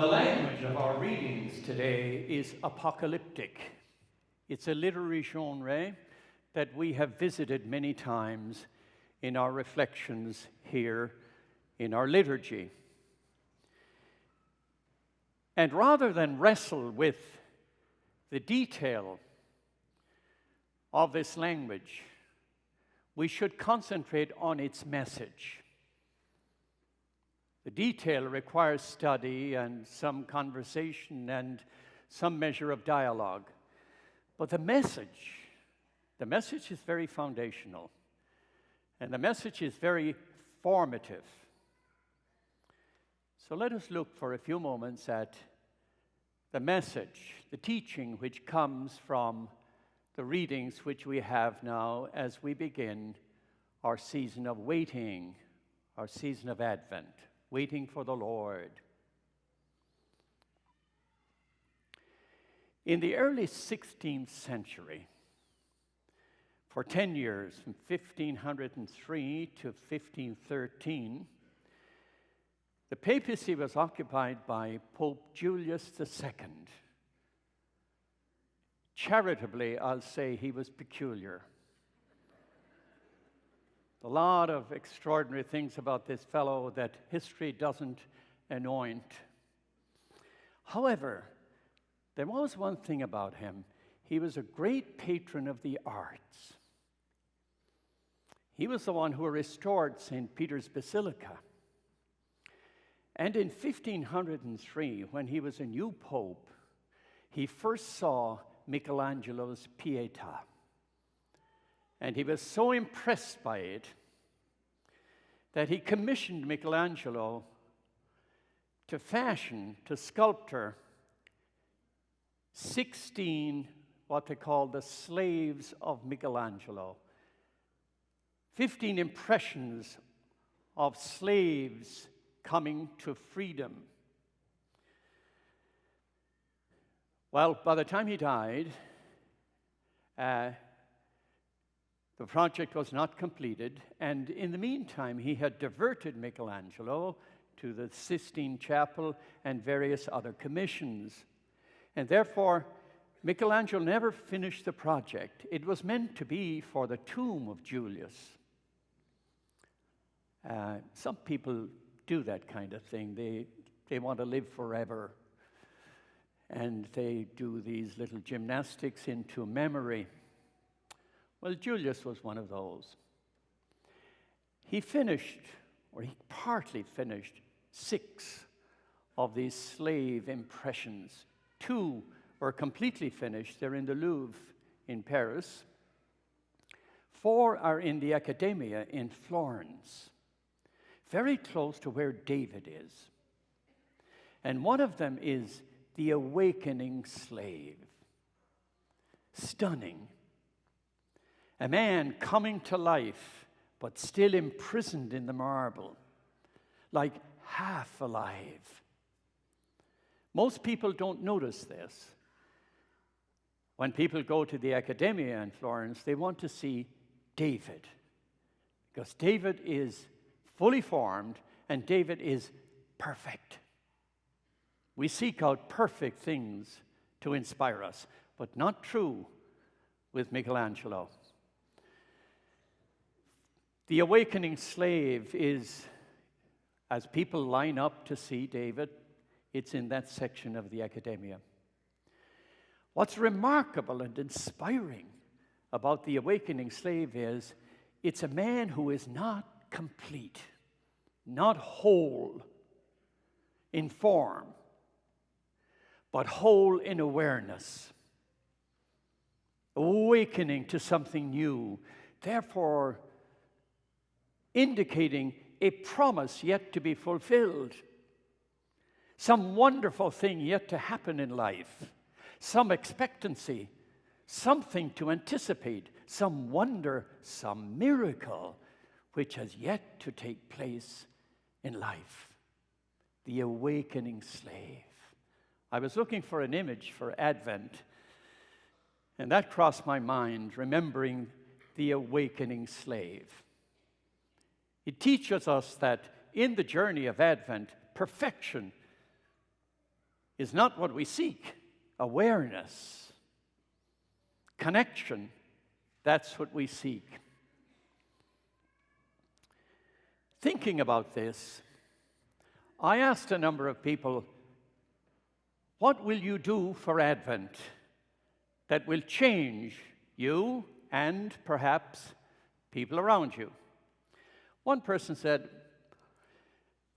The language of our readings today is apocalyptic. It's a literary genre that we have visited many times in our reflections here in our liturgy. And rather than wrestle with the detail of this language, we should concentrate on its message. The detail requires study and some conversation and some measure of dialogue. But the message is very foundational. And the message is very formative. So let us look for a few moments at the message, the teaching which comes from the readings which we have now as we begin our season of waiting, our season of Advent. Waiting for the Lord. In the early 16th century, for 10 years, from 1503 to 1513, the papacy was occupied by Pope Julius II. Charitably, I'll say he was peculiar. A lot of extraordinary things about this fellow that history doesn't anoint. However, there was one thing about him. He was a great patron of the arts. He was the one who restored St. Peter's Basilica. And in 1503, when he was a new pope, he first saw Michelangelo's Pietà. And he was so impressed by it that he commissioned Michelangelo to sculpture 16, what they call the Slaves of Michelangelo. 15 impressions of slaves coming to freedom. Well, by the time he died, the project was not completed, and in the meantime, he had diverted Michelangelo to the Sistine Chapel and various other commissions. And therefore, Michelangelo never finished the project. It was meant to be for the tomb of Julius. Some people do that kind of thing. They want to live forever, and they do these little gymnastics into memory. Well, Julius was one of those. He partly finished 6 of these slave impressions. 2 were completely finished. They're in the Louvre in Paris. 4 are in the Accademia in Florence, very close to where David is. And one of them is the awakening slave. Stunning. A man coming to life, but still imprisoned in the marble, like half alive. Most people don't notice this. When people go to the Accademia in Florence, they want to see David, because David is fully formed and David is perfect. We seek out perfect things to inspire us, but not true with Michelangelo. The awakening slave is, as people line up to see David, it's in that section of the Accademia. What's remarkable and inspiring about the awakening slave is it's a man who is not complete, not whole in form, but whole in awareness, awakening to something new, therefore indicating a promise yet to be fulfilled, some wonderful thing yet to happen in life, some expectancy, something to anticipate, some wonder, some miracle which has yet to take place in life. The awakening slave. I was looking for an image for Advent, and that crossed my mind, remembering the awakening slave. It teaches us that in the journey of Advent, perfection is not what we seek. Awareness, connection, that's what we seek. Thinking about this, I asked a number of people, what will you do for Advent that will change you and perhaps people around you? One person said,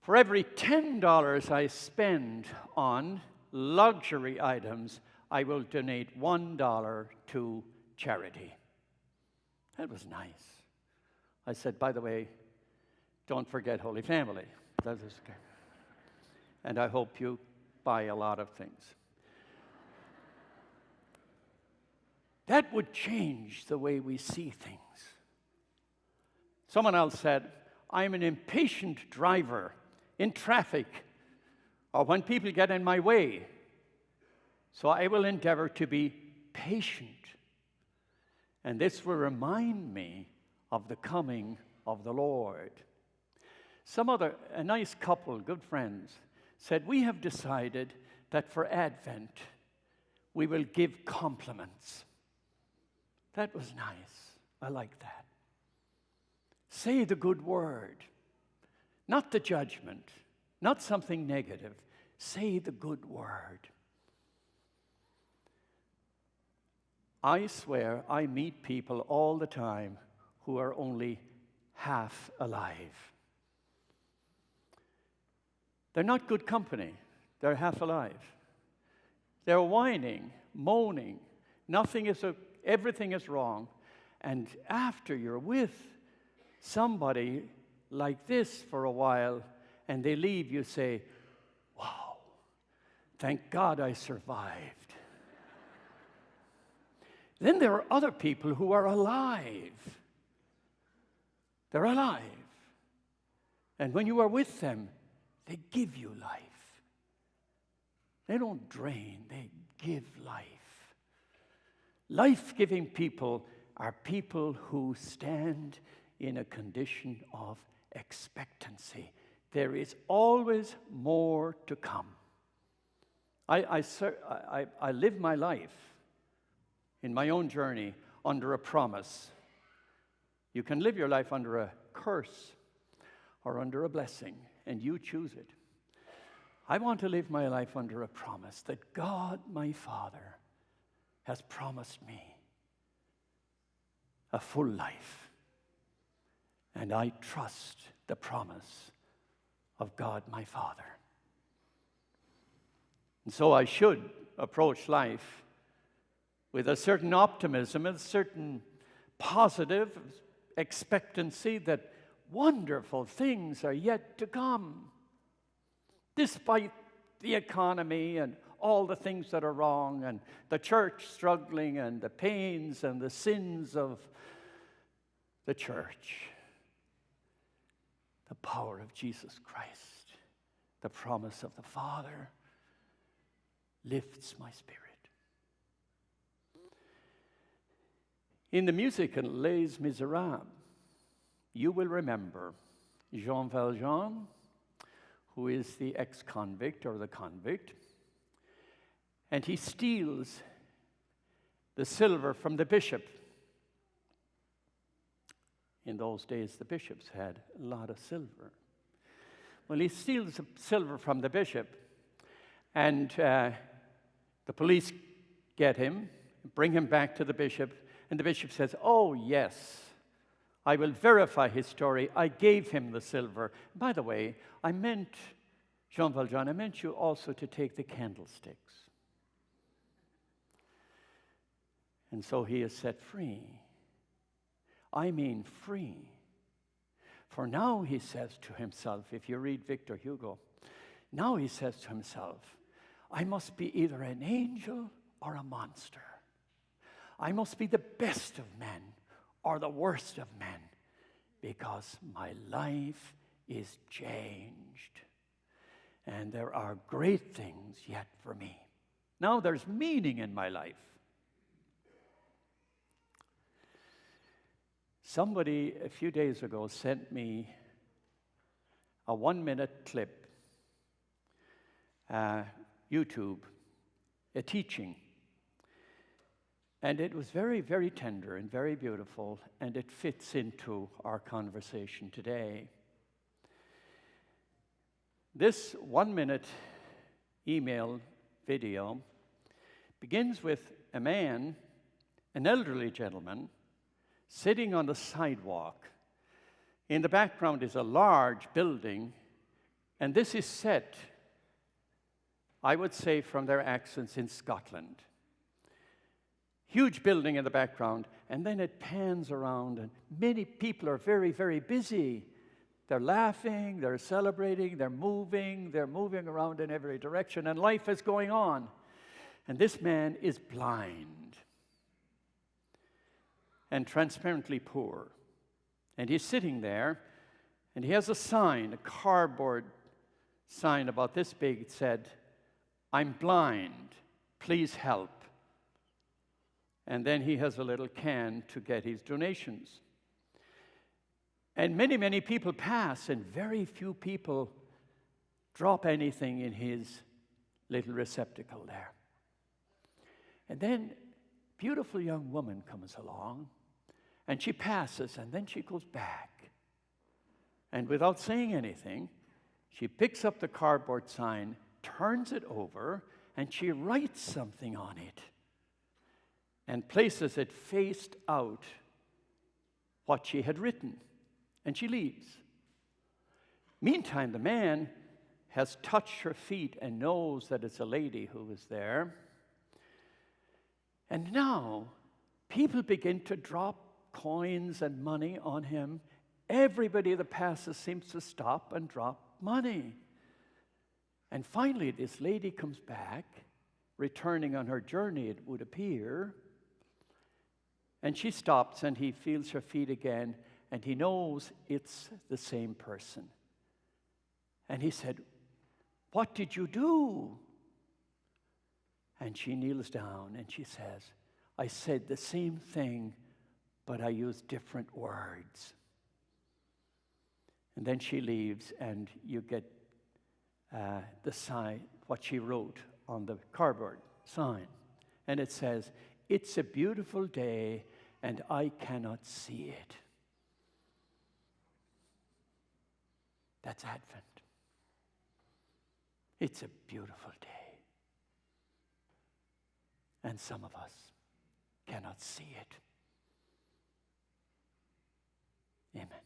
for every $10 I spend on luxury items, I will donate $1 to charity. That was nice. I said, by the way, don't forget Holy Family. That was okay. And I hope you buy a lot of things. That would change the way we see things. Someone else said, I'm an impatient driver in traffic or when people get in my way. So I will endeavor to be patient. And this will remind me of the coming of the Lord. A nice couple, good friends, said, we have decided that for Advent, we will give compliments. That was nice. I like that. Say the good word, not the judgment, not something negative. Say the good word. I swear I meet people all the time who are only half alive. They're not good company. They're half alive. They're whining, moaning. Everything is wrong. And after you're with somebody like this for a while and they leave, you say, wow, thank God I survived. Then there are other people who are alive. They're alive. And when you are with them, they give you life. They don't drain, they give life. Life-giving people are people who stand in a condition of expectancy. There is always more to come. I live my life in my own journey under a promise. You can live your life under a curse or under a blessing, and you choose it. I want to live my life under a promise that God, my Father, has promised me a full life. And I trust the promise of God, my Father. And so I should approach life with a certain optimism, a certain positive expectancy that wonderful things are yet to come. Despite the economy and all the things that are wrong and the church struggling and the pains and the sins of the church, the power of Jesus Christ, the promise of the Father lifts my spirit. In the musical Les Miserables, you will remember Jean Valjean, who is the ex-convict or the convict, and he steals the silver from the bishop. In those days, the bishops had a lot of silver. Well, he steals the silver from the bishop, and the police get him, bring him back to the bishop, and the bishop says, oh, yes, I will verify his story. I gave him the silver. By the way, I meant, Jean Valjean, I meant you also to take the candlesticks. And so he is set free. I mean free. For now he says to himself, if you read Victor Hugo, now he says to himself, I must be either an angel or a monster. I must be the best of men or the worst of men, because my life is changed. And there are great things yet for me. Now there's meaning in my life. Somebody a few days ago sent me a 1-minute clip. YouTube a teaching. And it was very, very tender and very beautiful, and it fits into our conversation today. This 1-minute email video begins with a man, an elderly gentleman, sitting on the sidewalk. In the background is a large building, and this is set, I would say, from their accents, in Scotland. Huge building in the background, and then it pans around, and many people are very, very busy. They're laughing, they're celebrating, they're moving around in every direction, and life is going on. And this man is blind and transparently poor. And he's sitting there, and he has a sign, a cardboard sign about this big. It said, "I'm blind, please help." And then he has a little can to get his donations. And many, many people pass, and very few people drop anything in his little receptacle there. And then a beautiful young woman comes along, and she passes, and then she goes back. And without saying anything, she picks up the cardboard sign, turns it over, and she writes something on it and places it faced out what she had written, and she leaves. Meantime, the man has touched her feet and knows that it's a lady who is there. And now, people begin to drop coins and money on him. Everybody that passes seems to stop and drop money. And finally, this lady comes back, returning on her journey, it would appear. And she stops, and he feels her feet again, and he knows it's the same person. And he said, "What did you do?" And she kneels down, and she says, "I said the same thing, but I used different words." And then she leaves, and you get the sign, what she wrote on the cardboard sign. And it says, "It's a beautiful day, and I cannot see it." That's Advent. It's a beautiful day. And some of us cannot see it. Amen.